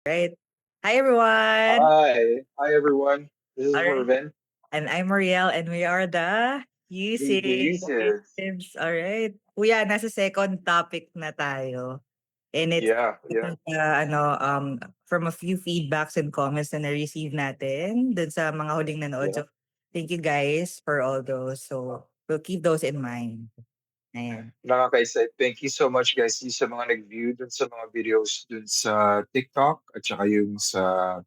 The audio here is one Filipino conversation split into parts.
Right. Hi, everyone. Hi everyone. This is All right. Mervin. And I'm Marielle, and we are the Jesus. Usage. All right. Kuya, nasa second topic na tayo. And Yeah, it's yeah, from a few feedbacks and comments na na-receive natin dun sa mga huling nanood. yeah. So, thank you guys for all those. So, we'll keep those in mind. Ayan. Nakaka-excite. Thank you so much guys yung sa mga nag-view dun sa mga videos dun sa TikTok at saka yung sa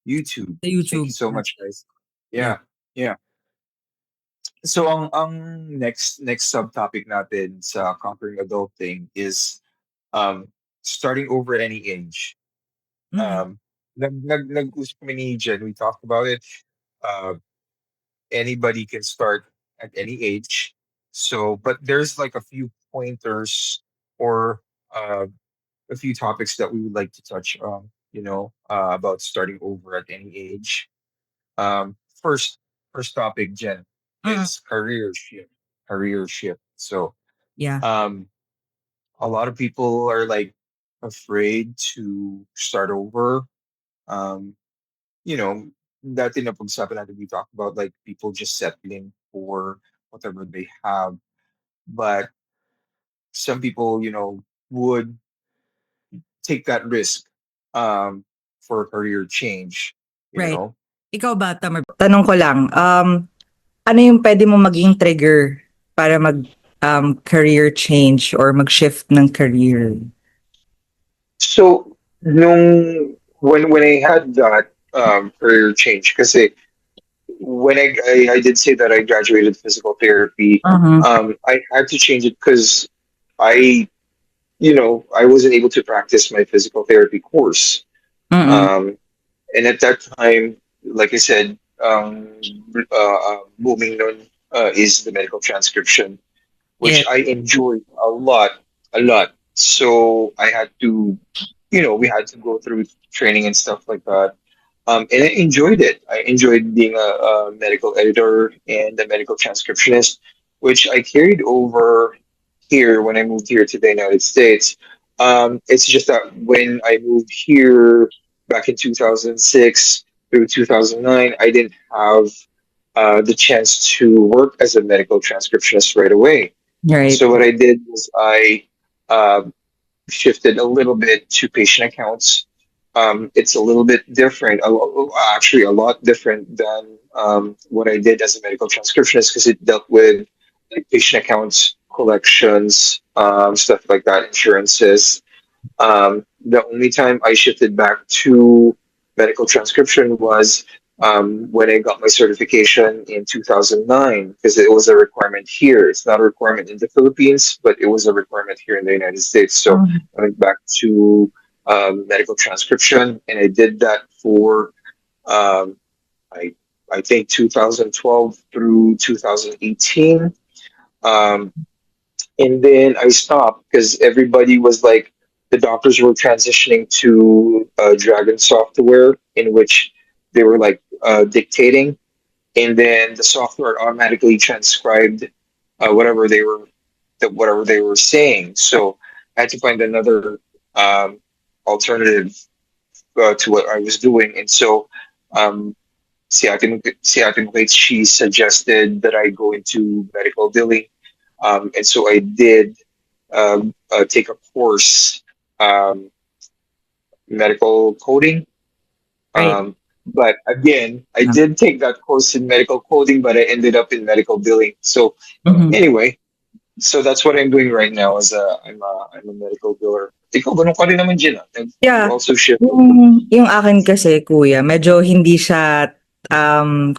YouTube. The Thank you YouTube. so much guys. Yeah. Yeah, yeah. So ang next subtopic natin sa Conquering Adulting is starting over any age. Mm-hmm. Nag-usap kami ni Jen, we talked about it. Uh, Anybody can start at any age. So, but there's like a few pointers or uh, a few topics that we would like to touch on, about starting over at any age. First, first topic, Jen, Mm-hmm. is career shift. Career shift. So, Yeah. um, a lot of people are like afraid to start over. Um, you know, dati na pag-usapan natin, we talk about like people just settling for whatever they have. But some people, would take that risk for a career change, you Right. know. Ikaw ba, Tamar? Tanong ko lang, ano yung pwede mo maging trigger para career change or mag-shift ng career? So when I had that career change, kasi when I did say that I graduated physical therapy, Uh-huh. I had to change it because I I wasn't able to practice my physical therapy course. Mm-mm. Um, and at that time, like I said, booming nun is the medical transcription, Yeah. which I enjoyed a lot. So I had to, we had to go through training and stuff like that. And I enjoyed it. I enjoyed being a medical editor and a medical transcriptionist, which I carried over here when I moved here to the United States. It's just that when I moved here back in 2006 through 2009, I didn't have the chance to work as a medical transcriptionist right away. Right. So what I did was I uh, shifted a little bit to patient accounts. It's a little bit different, actually a lot different than what I did as a medical transcriptionist because it dealt with like patient accounts, collections, stuff like that, insurances. The only time I shifted back to medical transcription was when I got my certification in 2009, because it was a requirement here. It's not a requirement in the Philippines, but it was a requirement here in the United States. So Mhm. I went back to medical transcription, and I did that for um, I I think 2012 through 2018. Um, and then I stopped because everybody was like, the doctors were transitioning to Dragon software, in which they were like dictating, and then the software automatically transcribed whatever whatever they were saying. So I had to find another um, alternative to what I was doing, and so um, si Ate Mukait, she suggested that I go into medical billing, and so I did take a course, um, medical coding. Right. But again, I did take that course in medical coding, but I ended up in medical billing. So Mhm. anyway, so that's what I'm doing right now. I'm a medical biller. Ikaw, ganun ka rin naman, Gina. You Yeah. also shift over. Yung akin kasi, kuya, medyo hindi siya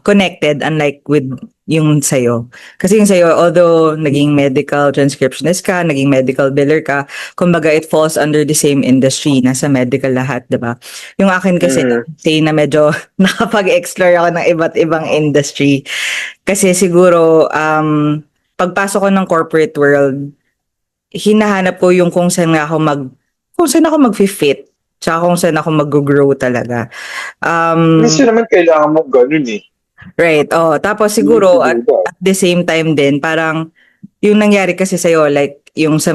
connected unlike with yung sa'yo. Kasi yung sa'yo, although naging medical transcriptionist ka, naging medical biller ka, kumbaga it falls under the same industry, nasa medical lahat, di ba? Yung akin kasi, Mm, say na medyo nakapag-explore ako ng iba't ibang industry. Kasi siguro, pagpasok ko ng corporate world, hinahanap ko yung kung saan ako mag-fit, tsaka kung saan ako mag-grow talaga. Um, minsan naman kailangan mo ganun eh. right, oh. Tapos You need to siguro do that. at the same time din, parang yung nangyari kasi sa'yo, like, yung sa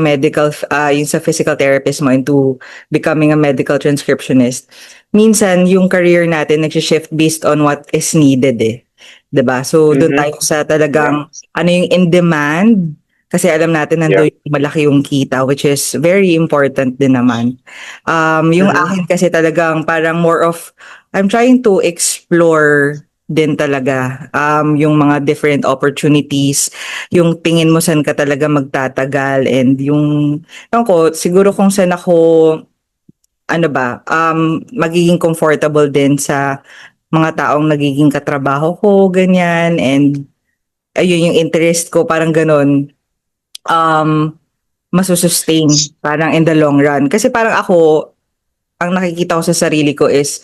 yung sa physical therapist mo into becoming a medical transcriptionist, minsan yung career natin nag-shift based on what is needed eh. 'Di ba? So doon Mhm. tayo sa talagang ano yung in demand kasi alam natin nandoon yung malaki yung kita which is very important din naman. Yung Mhm. akin kasi talagang parang more of I'm trying to explore din talaga yung mga different opportunities, yung tingin mo saan ka talaga magtatagal and yung ewan ko siguro kung saan ako ano ba magiging comfortable din sa mga taong nagiging katrabaho ko ganyan and ayun yung interest ko parang ganun um masusustain parang in the long run kasi parang ako ang nakikita ko sa sarili ko is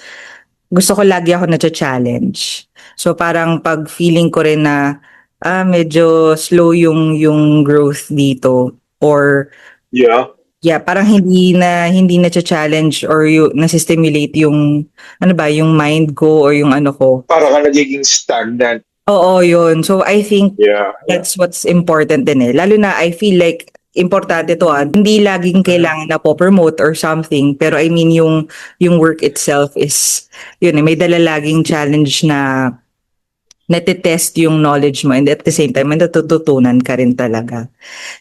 gusto ko lagi ako na-challenge. So parang pag feeling ko rin na medyo slow yung growth dito or Yeah. yeah, parang hindi na challenge or yung nasi-stimulate yung ano ba, yung mind ko or yung ano ko. Para ka nagiging stagnant. Oo, yun. So I think Yeah. that's what's important din eh. Lalo na I feel like importante to hindi laging kailangan na po-promote or something. Pero I mean yung work itself is, yun eh, may dala laging challenge na natitest yung knowledge mo and at the same time, may natututunan ka rin talaga.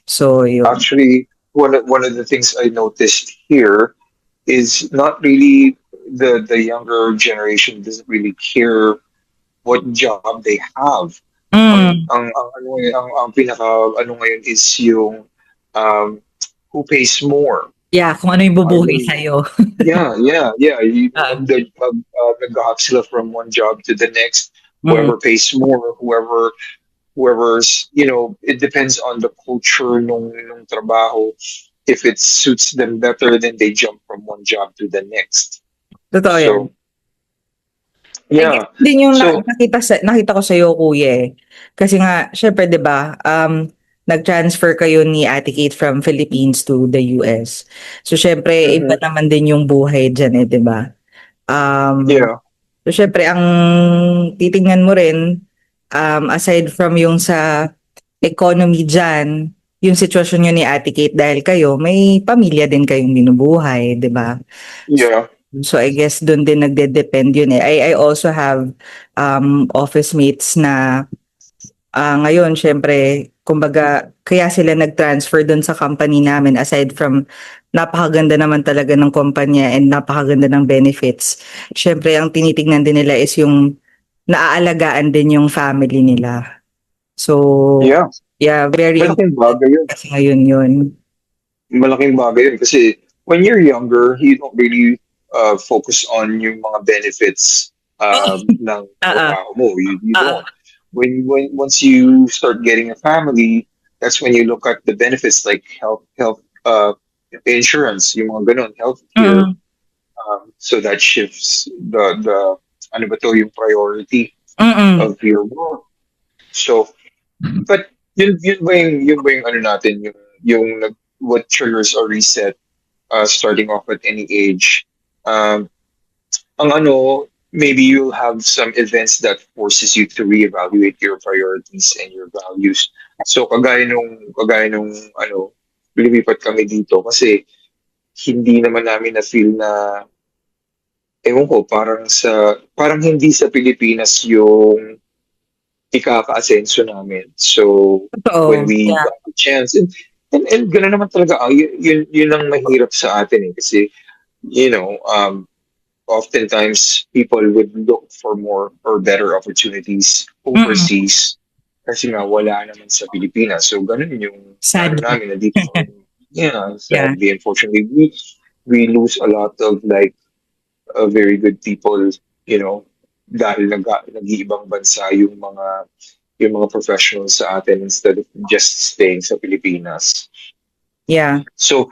So, yun. Actually, one of the things I noticed here is not really the younger generation doesn't really care what job they have. Mm, Ang pinaka ano ngayon is yung um, who pays more. yeah, kung ano yung I bubuhay mean, sa'yo. yeah. Ah, Nag-hop sila from one job to the next. mm. Whoever pays more, whoever's, it depends on the culture nung trabaho. If it suits them better, then they jump from one job to the next. Totoo yan. So, I guess yeah. din yung So, nakita ko sa iyo kuya eh. Kasi nga syempre 'di ba, nag-transfer kayo ni Ate Kate from Philippines to the US. So syempre iba mhm, naman din yung buhay diyan eh, 'di ba? Um, yeah, so syempre ang titingnan mo rin aside from yung sa economy diyan, yung sitwasyon niyo ni Ate Kate dahil kayo may pamilya din kayong binubuhay, 'di ba? yeah, So I guess doon din nagde-depend yun eh. I also have office mates na ngayon syempre kumbaga kaya sila nag-transfer doon sa company namin aside from napakaganda naman talaga ng kumpanya and napakaganda ng benefits. Syempre ang tinitingnan din nila is yung naaalagaan din yung family nila. So yeah. yeah, very Malaking important bagay yun. kasi ngayon yun. Malaking bagay yun kasi when you're younger, you don't really focus on yung mga benefits ng Ah, trabaho mo. You ah, don't. Once you start getting a family, that's when you look at the benefits like health insurance, yung mga ganun, healthcare. mm, So that shifts the ano ba to, yung priority mm, of your work. So, but yun ba yung ano natin, what triggers a reset starting off at any age. Um, ang ano, maybe you'll have some events that forces you to reevaluate your priorities and your values. So kagaya nung ano, lumipat kami dito kasi hindi naman namin na feel na ewan ko parang hindi sa Pilipinas yung ikaka-asenso namin. So when totoo. we Yeah. got the chance and gano'n naman talaga yun ang mahirap sa atin eh kasi oftentimes people would look for more or better opportunities Mm, overseas kasi nga wala naman sa Pilipinas. So ganun yung ano sadly. namin nandito kami. Yeah, Yeah. sadly, unfortunately, we lose a lot of like very good people, you know, dahil nag-iibang bansa yung mga professionals sa atin instead of just staying sa Pilipinas. Yeah. So,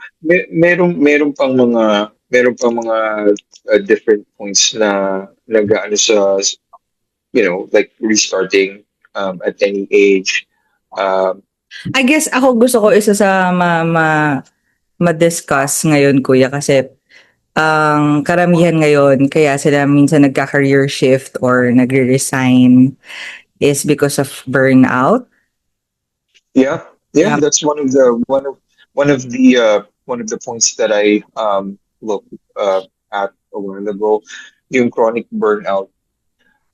meron pang mga different points na nag-aano sa like restarting at any age. Um, I guess ako gusto ko isa sa ma-discuss ngayon kuya kasi ang karamihan ngayon kaya sila minsan nagka-career shift or nagre-resign is because of burnout. yeah, yeah, Yeah. that's one of one of the points that I look at a while ago, yung chronic burnout.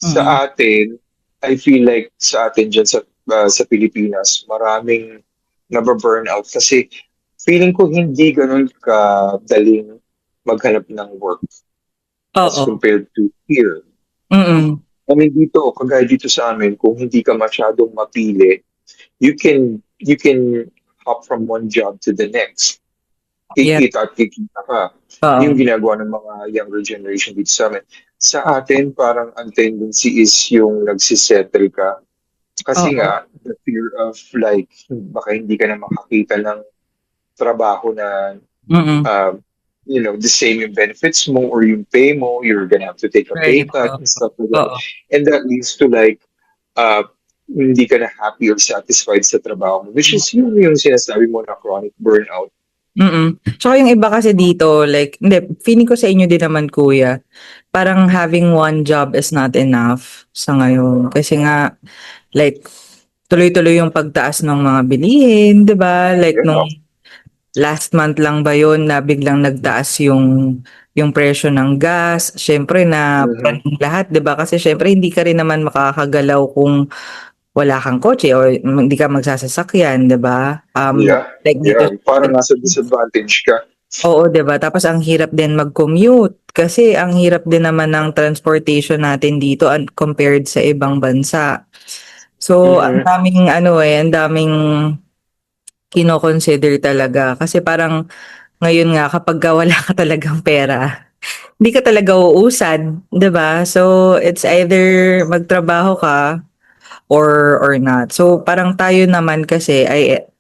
Mm. Sa atin, I feel like sa atin dyan sa Pilipinas, maraming nababurnout kasi feeling ko hindi ganun kadaling maghanap ng work as Oo. compared to here. Mm. I mean, dito, kagaya dito sa amin, kung hindi ka masyadong mapili, you can hop from one job to the next. Yeah. Kikita at kikita ka. Yung Oo. ginagawa ng mga younger generation dito sa amin. Sa atin, parang ang tendency is yung nagsisettle ka. Kasi Oo. nga, the fear of like, baka hindi ka na makakita ng trabaho na Mm. um, the same yung benefits mo or yung pay mo, you're gonna have to take a pay Right. cut Oo. and stuff like that. Oo. And that leads to like, uh, hindi ka na happy or satisfied sa trabaho mo, which is yung sinasabi mo na chronic burnout. Mm. Tsaka yung iba kasi dito, like, hindi, feeling ko sa inyo din naman, kuya, parang having one job is not enough sa ngayon. Kasi nga, like, tuloy-tuloy yung pagtaas ng mga bilihin, di ba? Like, Yeah. nung last month lang ba yun na biglang nagtaas yung presyo ng gas. Syempre na Mhm. paning lahat, 'di ba? Kasi syempre hindi ka rin naman makakagalaw kung wala kang kotse or hindi ka magsasasakyan, 'di ba? Yeah. Like dito Yeah. Parang nasa disadvantage ka. oo, 'di ba? Tapos ang hirap din mag-commute kasi ang hirap din naman ng transportation natin dito compared sa ibang bansa. So, ang Mhm. daming ano ang daming kino-consider talaga kasi parang ngayon nga kapagka wala ka talagang pera, hindi ka talaga uusad, 'di ba? So, it's either magtrabaho ka or not. So, parang tayo naman kasi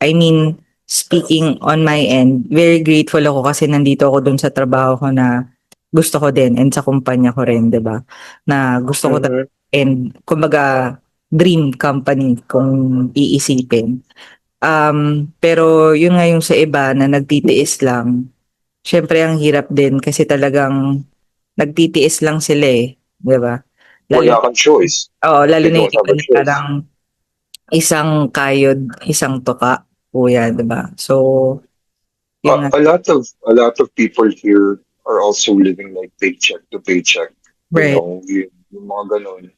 I mean, speaking on my end, very grateful ako kasi nandito ako dun sa trabaho ko na gusto ko din and sa kumpanya ko rin, 'di ba? Na gusto ko Mhm. and kumbaga dream company kung iisipin. Pero yun nga yung sa iba na nagtitiis lang. Siyempre ang hirap din kasi talagang nagtitiis lang sila, 'di ba? Lalo Wala kang choice. oo, lalo They na don't yung have iba a na choice. parang isang kayod, isang tuka, kuya, 'di ba? So, yun nga, A lot of people here are also living like paycheck to paycheck. right. Yung mga ganun,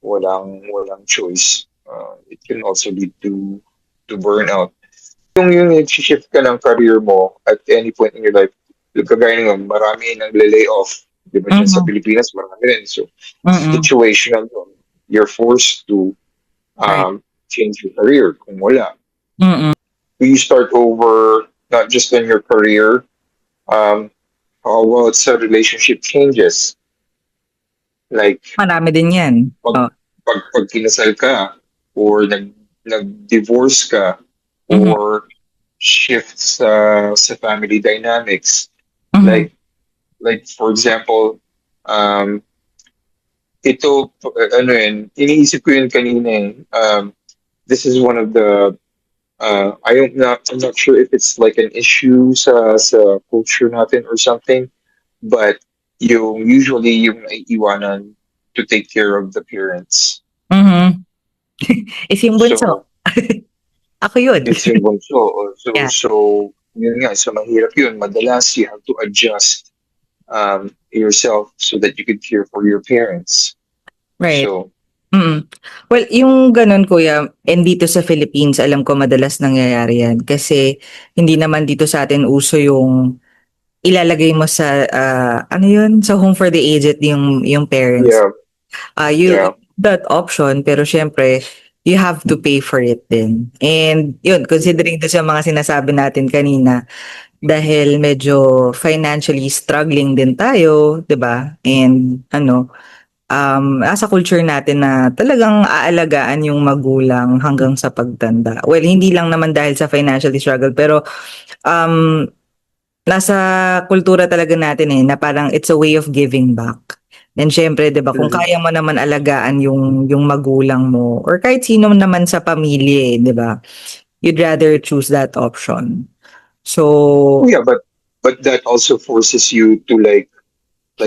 walang choice. It can also lead to burnout. Yung shift ka ng career mo at any point in your life, kagaya nga, marami nang lay off. Di ba dyan sa Mhm. Pilipinas, marami rin. So, Mm. situational yun. You're forced to Right. change your career kung wala. Mm. You start over, not just in your career, um, how about sa relationship changes? Like, Marami din 'yan. pag, Oh. pag kinasal ka, or nag-divorce ka, Mhm. or shift sa family dynamics. Mhm. Like for example, um, ito, ano yun, iniisip ko yun kanina eh. This is one of the, I'm not sure if it's like an issue sa culture natin or something, but usually yung naiiwanan to take care of the parents. Mhm. Is yung bunso. So, Ako yun. it's yung bunso. So, Yeah, so, yun nga, so mahirap yun. Madalas you have to adjust yourself so that you could care for your parents. right. So, Mm. Well, yung gano'n, kuya, and dito sa Philippines alam ko madalas nangyayari 'yan kasi hindi naman dito sa atin uso yung ilalagay mo sa, ano yun, sa home for the aged yung parents. yeah, You yeah. that option pero siyempre you have to pay for it din. And yun, Mhm. considering doon sa mga sinasabi natin kanina, dahil medyo financially struggling din tayo, 'di ba? And ano, nasa culture natin na talagang aalagaan yung magulang hanggang sa pagtanda. Well, hindi lang naman dahil sa financially struggle pero um, nasa kultura talaga natin na parang it's a way of giving back. And syempre, 'di ba, kung Mhm. kaya mo naman alagaan yung magulang mo or kahit sino naman sa pamilya, 'di ba? You'd rather choose that option. Oh, So, yeah, but that also forces you to like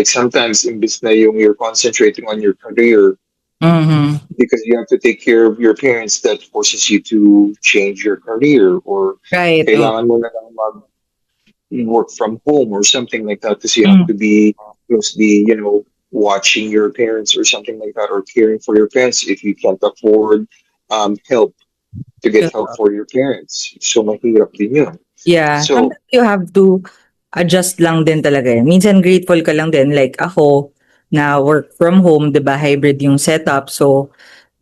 sometimes imbis na yung you're concentrating on your career, Mhm. because you have to take care of your parents. That forces you to change your career, or Right, oo. kailangan mo na lang work from home or something like that, because you have Hmm, to be closely, watching your parents or something like that, or caring for your parents if you can't afford help to get help totoo. for your parents. So mahirap din yun. Yeah, So, sometimes you have to adjust lang din talaga eh. Minsan grateful ka lang din like ako na work from home, 'di ba, hybrid yung setup. So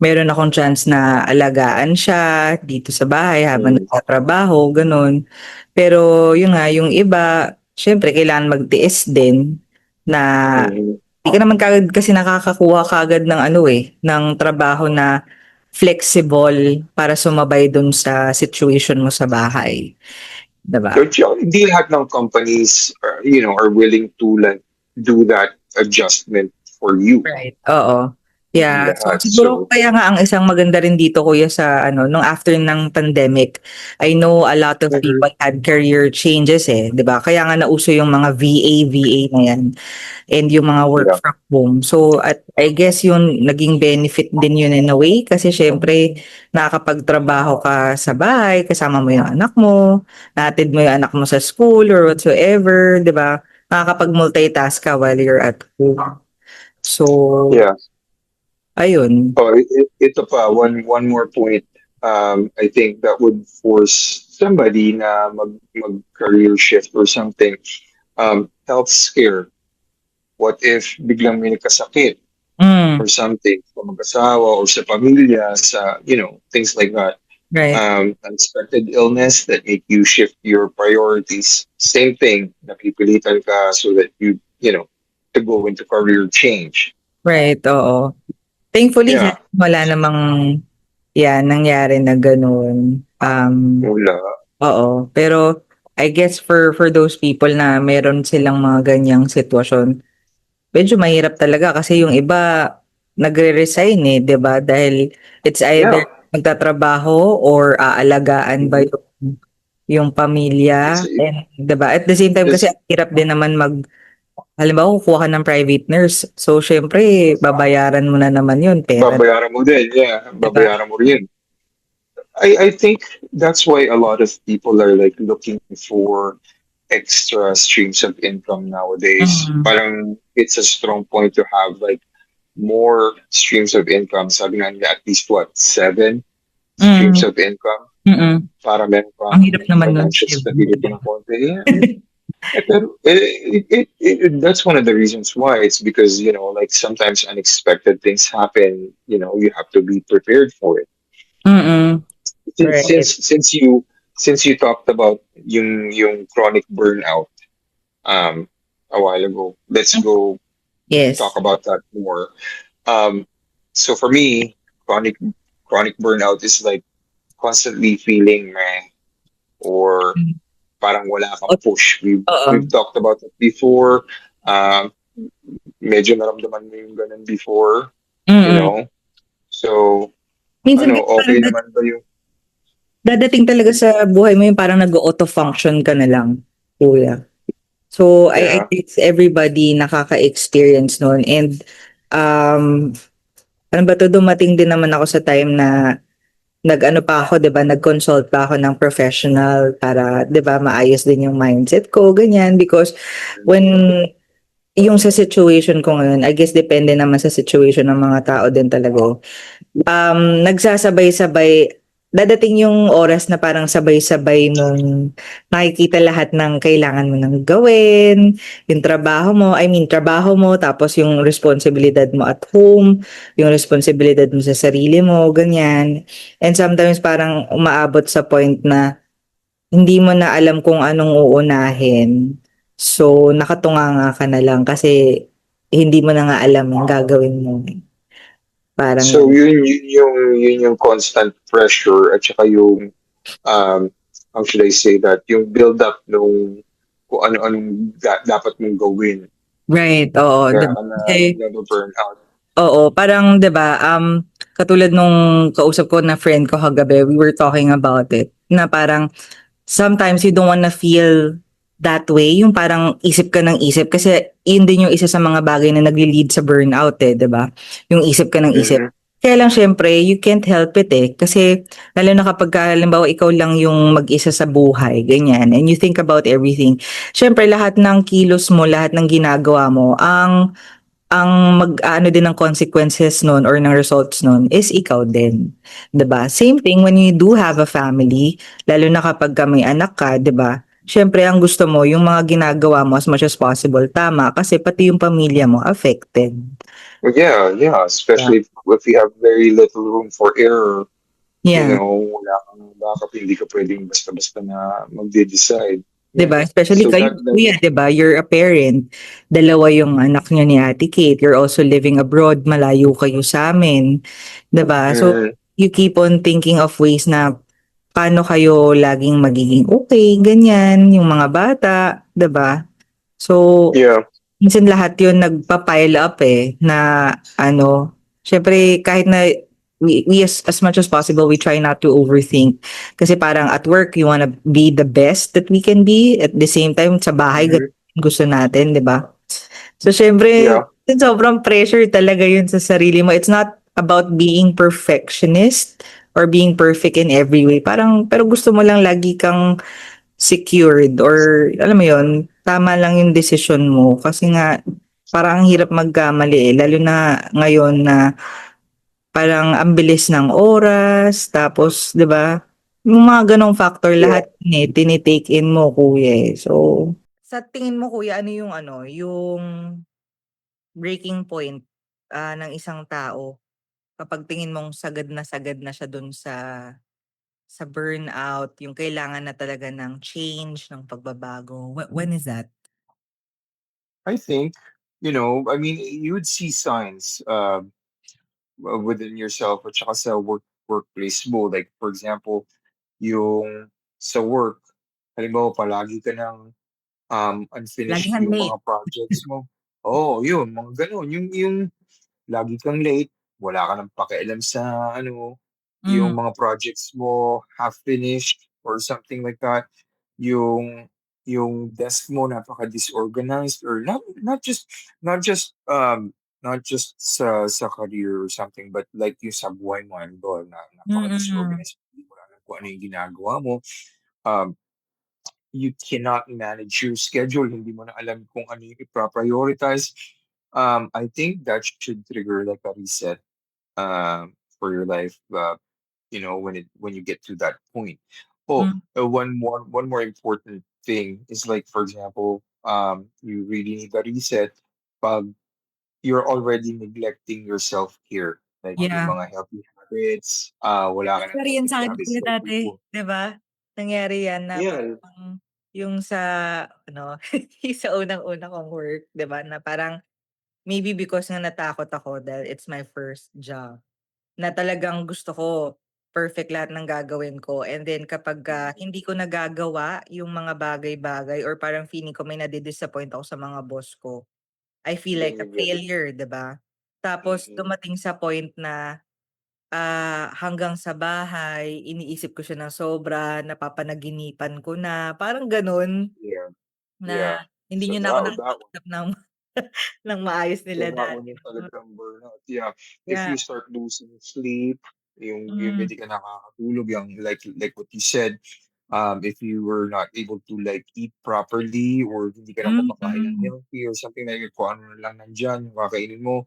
meron akong chance na alagaan siya dito sa bahay habang mm, nagtatrabaho, gano'n. Pero yun nga, yung iba, syempre kailangan magtiis din na mm, di ka naman kaagad kasi nakakakuha kaagad ng ano eh, ng trabaho na flexible para sumabay dun sa situation mo sa bahay, 'di ba? hindi lahat ng companies are willing to like do that adjustment for you. Right. Oo. Hindi Yeah. So lahat. siguro So, kaya nga ang isang maganda rin dito kuya sa ano, nung after ng pandemic, I know a lot of mhm, people had career changes eh, 'di ba? Kaya nga nauso yung mga VA na yan and yung mga work yeah, from home. So at I guess yun naging benefit din yun in a way kasi syempre nakakapagtrabaho ka sa bahay, kasama mo yung anak mo, nahatid mo yung anak mo sa school or whatsoever, 'di ba? Nakakapag-multitask ka while you're at home. So, yeah. ayun. Oh, ito pa, one more point. I think that would force somebody na mag career shift or something. Health scare. What if biglang may nagkasakit Hmm, or something sa mag-asawa or sa pamilya, sa, things like that. right, Unexpected illness that make you shift your priorities. Same thing, napipilitan ka so that to go into career change. right, oo. Thankfully Yeah, wala namang nangyari na gano'n. wala. Oo. Pero I guess for those people na meron silang mga ganiyang sitwasyon, medyo mahirap talaga kasi yung iba nagre-resign eh, 'di ba? Dahil it's either Yeah, magtatrabaho or aalagaan ba mhm. yung It's pamilya and 'di ba? At the same time kasi This ang hirap din naman halimbawa kukuha ka ng private nurse, so siyempre babayaran mo na naman yun, pera, babayaran mo din, yeah, 'di ba? babayaran mo rin. I think that's why a lot of people are like looking for extra streams of income nowadays. Mm, Parang it's a strong point to have like more streams of income. Sabi nga nila, at least what, seven streams mm, of income mm. para meron Ang kang hirap naman nun, financial Shiv. stability ng konti. Yeah. Pero that's one of the reasons why. It's because, like sometimes unexpected things happen, you have to be prepared for it. Mm, Since right. since since you since you talked about yung chronic burnout a while ago, let's go talk Yes. about that more. Um, so for me, chronic burnout is like constantly feeling meh, or parang wala kang O push. We've oo. we've talked about it before. Um, Medyo naramdaman mo yung ganun before, you Mm. know. So, Minsan kasi okay parang naman ba yung dadating talaga sa buhay mo yung parang nag-auto-function ka na lang, kuya. So, I yeah. think everybody nakaka-experience nun and, um, ano ba 'to, dumating din naman ako sa time na nag-ano pa ako 'di ba, nag-consult pa ako ng professional para 'di ba, maayos din yung mindset ko, ganyan. Because when yung sa situation ko ngayon, I guess depende naman sa situation ng mga tao din talaga. Nagsasabay-sabay dadating yung oras na parang sabay-sabay mong nakikita lahat ng kailangan mo ng gawin, yung trabaho mo, I mean trabaho mo, tapos yung responsibilidad mo at home, yung responsibilidad mo sa sarili mo, ganyan. And sometimes parang umaabot sa point na hindi mo na alam kung anong uunahin. So, nakatunganga ka na lang kasi hindi mo na nga alam ang gagawin mo. Parang So ganun. yun yung constant pressure, at saka yung how should I say that, yung build up nung kung ano-anong dapat mong gawin. Right, oo, Kaya 'di ba? ka Kasi na-burn out. oo, parang 'di ba, katulad nung kausap ko na friend ko kagabi, we were talking about it, na parang sometimes you don't wanna feel that way, yung parang isip ka ng isip kasi yun din yung isa sa mga bagay na nagli-lead sa burnout eh, 'di ba? Yung isip ka ng isip. Mm-hmm. Kaya lang syempre, you can't help it eh. Kasi lalo na kapag halimbawa ikaw lang yung mag-isa sa buhay, ganyan, and you think about everything. Syempre lahat ng kilos mo, lahat ng ginagawa mo, ang mag-aano din ng consequences nun or ng results nun is ikaw din, 'di ba? Same thing when you do have a family, lalo na kapag ka may anak ka, 'di ba? Siyempre ang gusto mo yung mga ginagawa mo as much as possible tama kasi pati yung pamilya mo affected. Yeah, yeah, Yeah. especially if you have very little room for error, Yeah. wala kang backup, hindi ka pwedeng basta-basta na magde-decide. 'Di Yeah. ba? Especially So kayo, that kuya, 'di ba? You're a parent. Dalawa yung anak niyo ni Ate Kate. You're also living abroad. Malayo kayo sa amin. 'Di ba? So, mm, you keep on thinking of ways na paano kayo laging magiging okay, ganyan, yung mga bata, 'di ba? So, yeah, minsan lahat yun nagpa-pile up eh, na ano, syempre kahit na we as much as possible, we try not to overthink. Kasi parang at work, you wanna be the best that we can be. At the same time, sa bahay, mm, gusto natin, di ba? So, syempre, yeah, sobrang pressure talaga yun sa sarili mo. It's not about being perfectionist or being perfect in every way. Parang, pero gusto mo lang lagi kang secured or alam mo yon tama lang yung decision mo kasi nga parang ang hirap magkamali eh, lalo na ngayon na parang ang bilis ng oras tapos 'di ba yung mga ganong factor yeah. lahat yun eh tinitake in mo kuya eh. So sa tingin mo kuya ano yung breaking point ng isang tao kapag tingin mong sagad na siya dun sa burnout, yung kailangan na talaga ng change, ng pagbabago. When is that? I think, I mean, you would see signs within yourself at saka sa workplace mo. Like, for example, yung sa work, halimbawa, palagi ka ng unfinished Laging yung late. mga projects mo. Oo, yun, mga ganun. Yung lagi kang late, wala ka ng pakialam sa Mm, yung mga projects mo half finished or something like that. Yung yung desk mo napaka-disorganized or not just sa career or something but like yung sa buhay mo ano na mm. napaka-disorganized, hindi mo alam kung ano yung ginagawa mo. Um, you cannot manage your schedule, hindi mo na alam kung ano yung i-prioritize. I think that should trigger like a reset for your life. When you get to that point. Oh, Hmm, one more important thing is like for example, you really need a reset. Pag you're already neglecting yourself here, like yung yeah. mga healthy habits, wala ka ng Nangyari yan healthy sa'kin habits kuya like dati, before. 'di ba? Nangyari yan na Yeah. parang yung sa ano, yung sa unang-una kong work, 'di ba, na parang maybe because nga natakot ako dahil it's my first job, na talagang gusto ko perfect lahat ng gagawin ko and then kapagka hindi ko nagagawa yung mga bagay-bagay or parang feeling ko may nadi-disappoint ako sa mga boss ko, I feel like Then a you get it. failure, 'di ba? Tapos Mhm. dumating sa point na hanggang sa bahay iniisip ko siya ng sobra, napapanaginipan ko na, parang gano'n Yeah. na Yeah. hindi So niyo na ako that one. nakakausap ng ng maayos So nila that one dati. yung talagang burnout. Yeah. If Yeah, you start losing sleep, yung hmm, hindi ka nakakatulog, yung like what you said, if you were not able to like eat properly or hindi ka na kumakain ng mm. healthy or something like kung ano na lang nandyan, yung kakainin mo.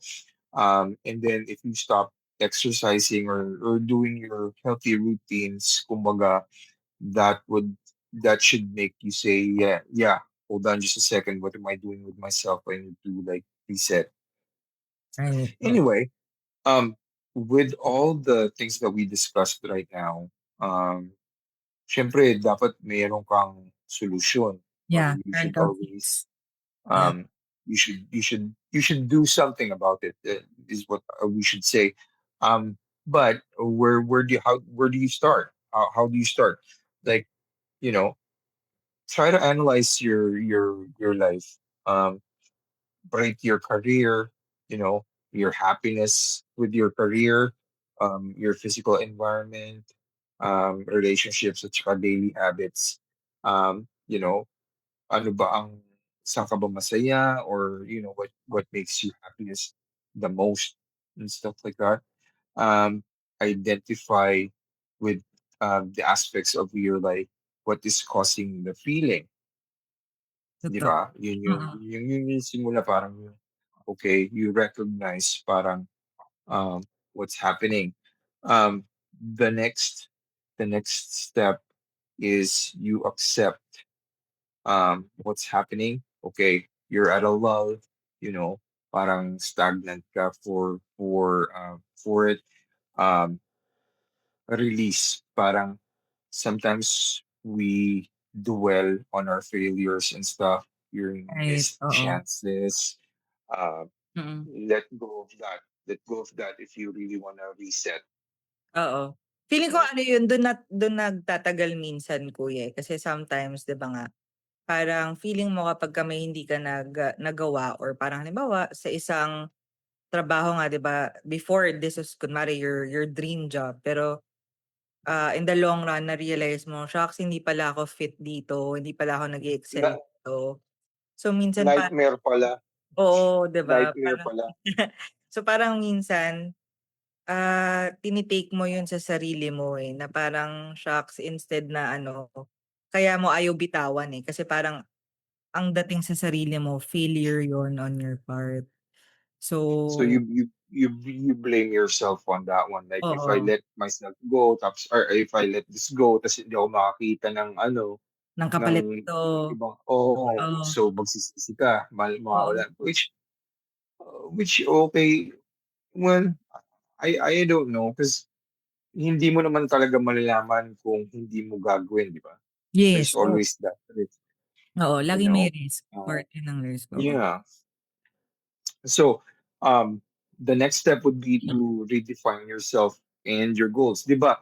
And then if you stop exercising or doing your healthy routines, kumbaga, that would that should make you say, yeah, yeah, hold on just a second, what am I doing with myself? I need to like reset. Right, right. Anyway, um, with all the things that we discussed right now, syempre dapat mayroon kang solution or Yeah, you should mental always peace. Yeah. you should do something about it, is what we should say. But where do you start? How do you start? Like, you know, try to analyze your life. Rate your career, your happiness with your career, your physical environment, relationships at saka daily habits. You know, ano ba ang saan ka ba masaya, or what makes you happiest the most, and stuff like that. Identify with the aspects of your life, what is causing the feeling, di Totoo. ba? Yun Mm. yung simula, parang okay, you recognize parang um, what's happening. Um, the next the next step is you accept what's happening. Okay, you're at a lull, parang stagnant ka for it. Um, release. Parang sometimes we dwell on our failures and stuff, your Right, missed oo. chances. Uh, Mm. let go of that. Let go of that if you really want to reset. Oo. Feeling ko No? ano yun, dun nagtatagal minsan kuya, eh. Kasi sometimes 'di ba nga, parang feeling mo kapagka may hindi ka nagawa or parang halimbawa sa isang trabaho nga 'di ba, before this is kunwari your dream job pero, in the long run na-realize mo, "Shocks hindi pala ako fit dito, hindi pala ako nag-e-excel Na- dito." So minsan nightmare pala. oo 'di ba, Nightmare parang pala. so parang minsan tini-take mo yun sa sarili mo, eh, na parang shocks instead na ano, kaya mo ayaw bitawan, eh, kasi parang ang dating sa sarili mo failure yun on your part. So So you blame yourself on that one. Like if I oo, let myself go, tapos, or if I let this go, tapos hindi ako makakita ng ng ng kapalit nito, ibang, oh, oo, so magsisisi ka, oo, mawawala, which okay, well, I don't know, because hindi mo naman talaga malalaman kung hindi mo gagawin, di ba? There's yes, oo, always that risk, oo, you laging may know? risk, Uh, parte ng risk, oo. yeah. So, the next step would be to redefine yourself and your goals. Di ba?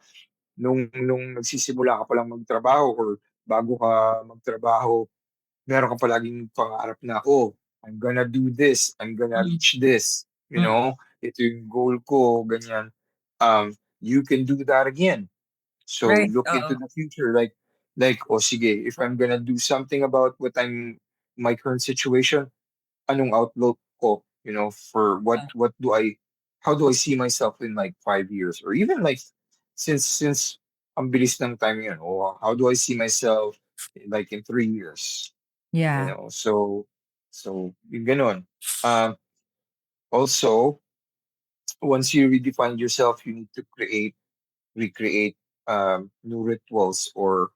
Nung nagsisimula ka palang magtrabaho, or bago ka magtrabaho, meron ka palaging pangarap na, oh, I'm gonna do this, I'm gonna Mm, reach this, mm, ito yung goal ko, ganyan. You can do that again. So right, look oo, into the future, like, oh, sige, if I'm gonna do something about my current situation, anong outlook ko, for how do I see myself in like 5 years, or even like, since ang bilis ng time yun, or how do I see myself like in 3 years, yeah, so yung ganun. Um, Also, once you redefine yourself, you need to recreate new rituals, or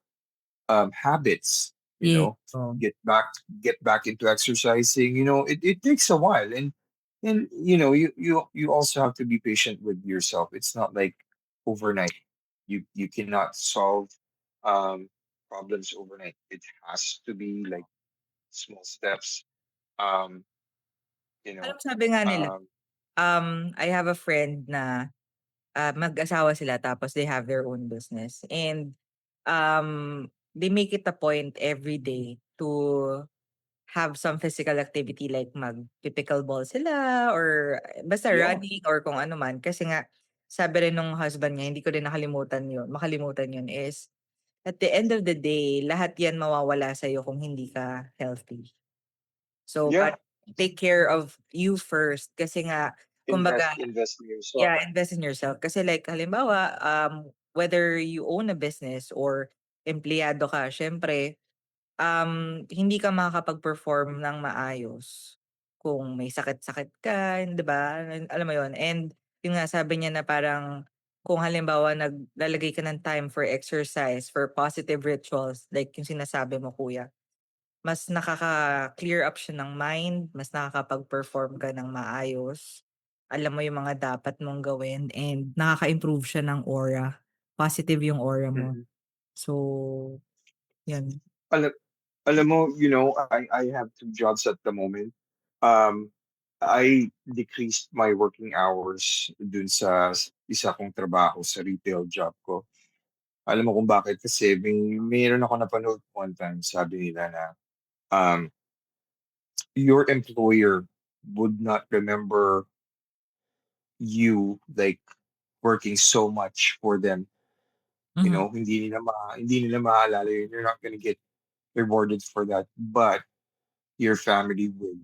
habits, you yes, know, oo, get back get back into exercising. It takes a while, and you also have to be patient with yourself. It's not like overnight. You cannot solve um problems overnight. It has to be like small steps. Um, you know, Anong sabi nga nila, um, I have a friend na mag-asawa sila tapos they have their own business and, they make it a point every day to have some physical activity like magpi-pickleball sila or basta yeah, running or kung ano man. Kasi nga sabi rin nung husband niya, hindi ko rin makalimutan yun is, at the end of the day, lahat yan mawawala sa'yo kung hindi ka healthy. So, yeah. take care of you first kasi nga kumbaga Invest in yourself. yeah, invest in yourself. Kasi like halimbawa, whether you own a business or empleyado ka, siyempre, hindi ka makakapag-perform ng maayos kung may sakit-sakit ka, 'di ba? Alam mo 'yun? And yung nga sabi niya na parang kung halimbawa naglalagay ka ng time for exercise, for positive rituals, like yung sinasabi mo kuya, mas nakaka-clear up siya ng mind, mas nakakapag-perform ka ng maayos. Alam mo yung mga dapat mong gawin and nakaka-improve siya ng aura. Positive yung aura mo. Mhm. So, yun. Alam, alam mo, I have two jobs at the moment. Um, I decreased my working hours dun sa isa kong trabaho sa retail job ko. Alam mo kung bakit? Kasi mayroon ako napanood one time, sabi nila na um, your employer would not remember you like working so much for them. Mhm. Hindi nila maalala yun. You're not gonna get rewarded for that, but your family will.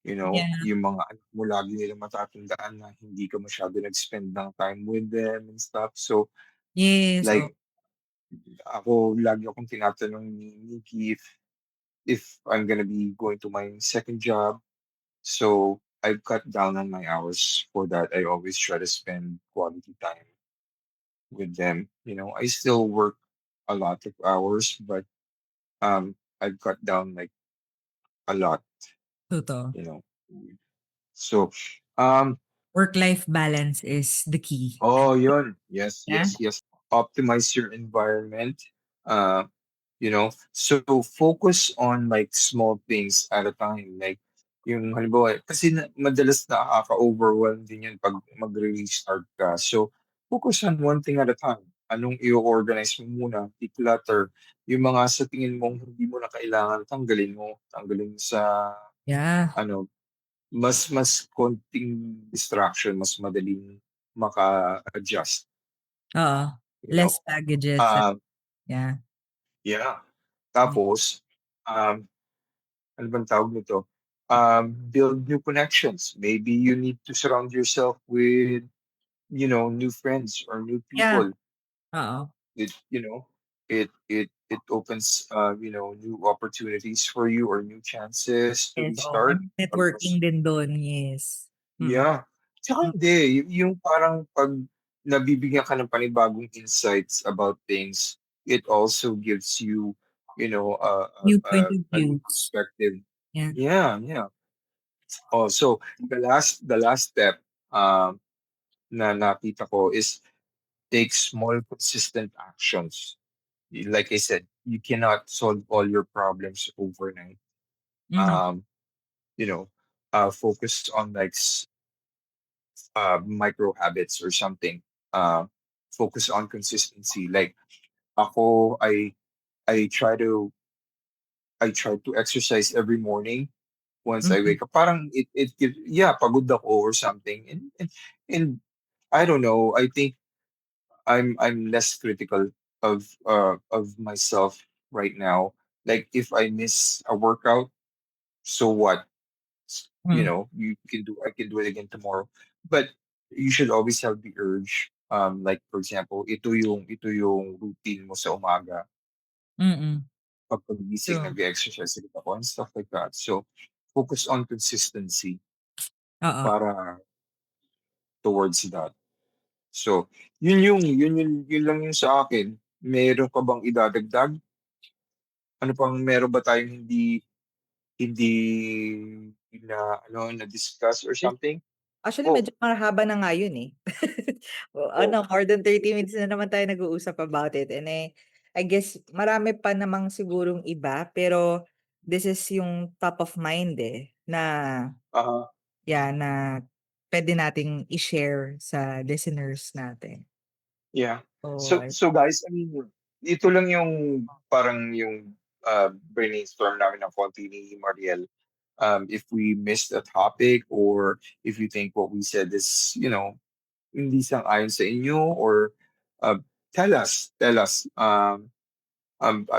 Yeah. Yung mga anak mo lagi nilang matatandaan na hindi ka masyado nag-spend ng time with them and stuff. So, Yes. Oh. like, ako, lagi akong tinatanong ni Nikki if I'm gonna be going to my second job. So, I've cut down on my hours for that. I always try to spend quality time with them. I still work a lot of hours, but I've cut down like a lot, Totoo. you know. So, um, Work-life balance is the key. oh, yun. Yes, Yeah. yes, yes. Optimize your environment. Uh, so focus on like small things at a time. Like, yung halimbawa, kasi madalas nakaka-overwhelm din yun pag mag-restart ka. So, focus on one thing at a time. Anong i-organize mo muna, declutter. Yung mga sa tingin mong hindi mo na kailangan, tanggalin mo. Tanggalin mo sa, Yeah. ano, mas konting distraction, mas madaling maka-adjust, Oo. you know. Less baggages. Um, Yeah. yeah. Tapos, um, ano bang tawag nito? Build new connections. Maybe you need to surround yourself with, new friends or new Yeah. people. Oo. It opens, new opportunities for you or new chances to Yes. Oo. restart. Pag Networking din doon. Yes. Mm-mm. Yeah. Tsaka hindi, yung parang pag nabibigyan ka ng panibagong insights about things, it also gives you, New point of a new views. perspective. Yeah. Yeah, yeah. Oh, so the last step na nakita ko is take small consistent actions. Like I said, you cannot solve all your problems overnight. Mm-hmm. Um, focus on like micro habits or something. Uh, Focus on consistency. Like ako, I try to exercise every morning once I Mm-hmm. wake up. Parang it gives, yeah, pagod ako or something. And I don't know. I think I'm less critical of myself right now. Like if I miss a workout, so what? You can do I can do it again tomorrow. But you should always have the urge. Like for example, ito yung routine mo sa umaga. Mm-mm. Pag pagising, True. nag-exercise ulit ako and stuff like that. So focus on consistency Oo. para towards that. So yun lang yung sa akin. Meron ka bang idadagdag? Ano pang meron ba tayong hindi na discuss or something? Actually, Oh, medyo mahaba na nga yun eh. oh, More than 30 minutes na naman tayo nag-uusap about it. And I guess marami pa namang sigurong iba, pero this is yung top of mind eh, na, uh, na pwede nating i-share sa listeners natin. yeah. So, So guys, I mean, ito lang yung parang yung brainstorm namin ng konti ni Mariel. If we missed a topic or if you think what we said is, hindi sang-ayon sa inyo or uh, tell us.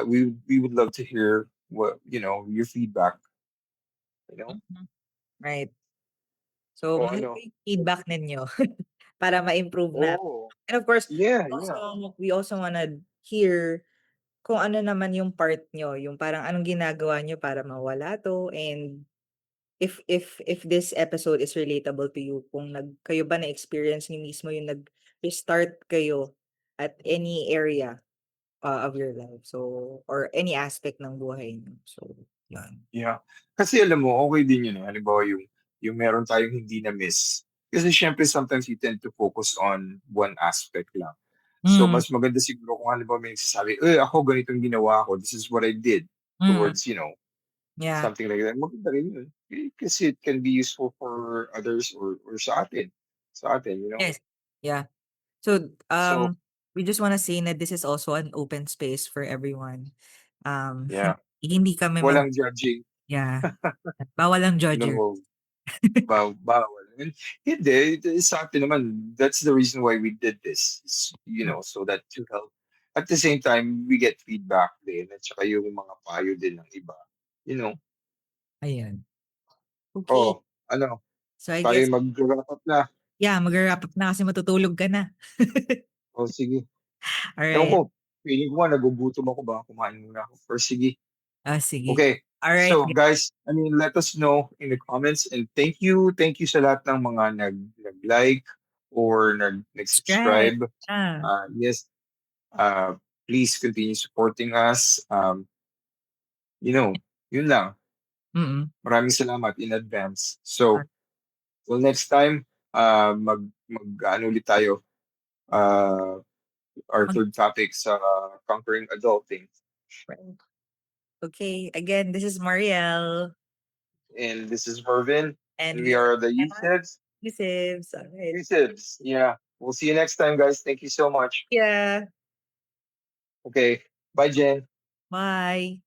We would love to hear what, your feedback, you know? mhm, right. So, O mahalaga ano? yung feedback ninyo para ma-improve na. Oh, And of course, yeah, yeah. we also wanna hear kung ano naman yung part nyo, yung parang anong ginagawa nyo para mawala to, and if this episode is relatable to you, kung kayo ba na-experience niyo mismo yung nag-restart kayo at any area of your life. So, or any aspect ng buhay niyo. So, yan. Yeah. Kasi alam mo, okay din yun. Halimbawa, yung meron tayong hindi na-miss. Kasi syempre, sometimes you tend to focus on one aspect lang. So, Mm. mas maganda siguro kung halimbawa may nagsasabi, ako ganitong ginawa ko. This is what I did Mm. towards, Yeah. something like that. Maganda rin yun. Kasi it can be useful for others or sa atin. Sa atin. Yes. Yeah. So, So, we just wanna say na this is also an open space for everyone. yeah. Hindi kami Walang judging. yeah. Bawal ang judger. No. Bawal. And hindi, sa atin naman, that's the reason why we did this. So that to help at the same time, we get feedback din at saka yung mga payo din ng iba. You know, Ayan. Okay. oh, ano, So I tayo guess, mag-wrap up na. yeah, mag-wrap up na kasi matutulog ka na. O sige. Ewan Alright. ko, feeling ko nga nagugutom ako, baka kumain muna ako. Pero sige. Sige. Okay. Alright. So guys, I mean, let us know in the comments, and thank you sa lahat ng mga nag-like or nag-subscribe. Ah. Yes, please continue supporting us. You know, yun lang. Mm. Maraming salamat in advance. So, till next time, ano ulit tayo, our third topic sa conquering adulting. Right. Okay, again, this is Marielle. And this is Mervin, And and we are the Yusibs. Yusibs. Alright. Yusibs, yeah. We'll see you next time, guys. Thank you so much. Yeah. Okay, bye, Jen. Bye.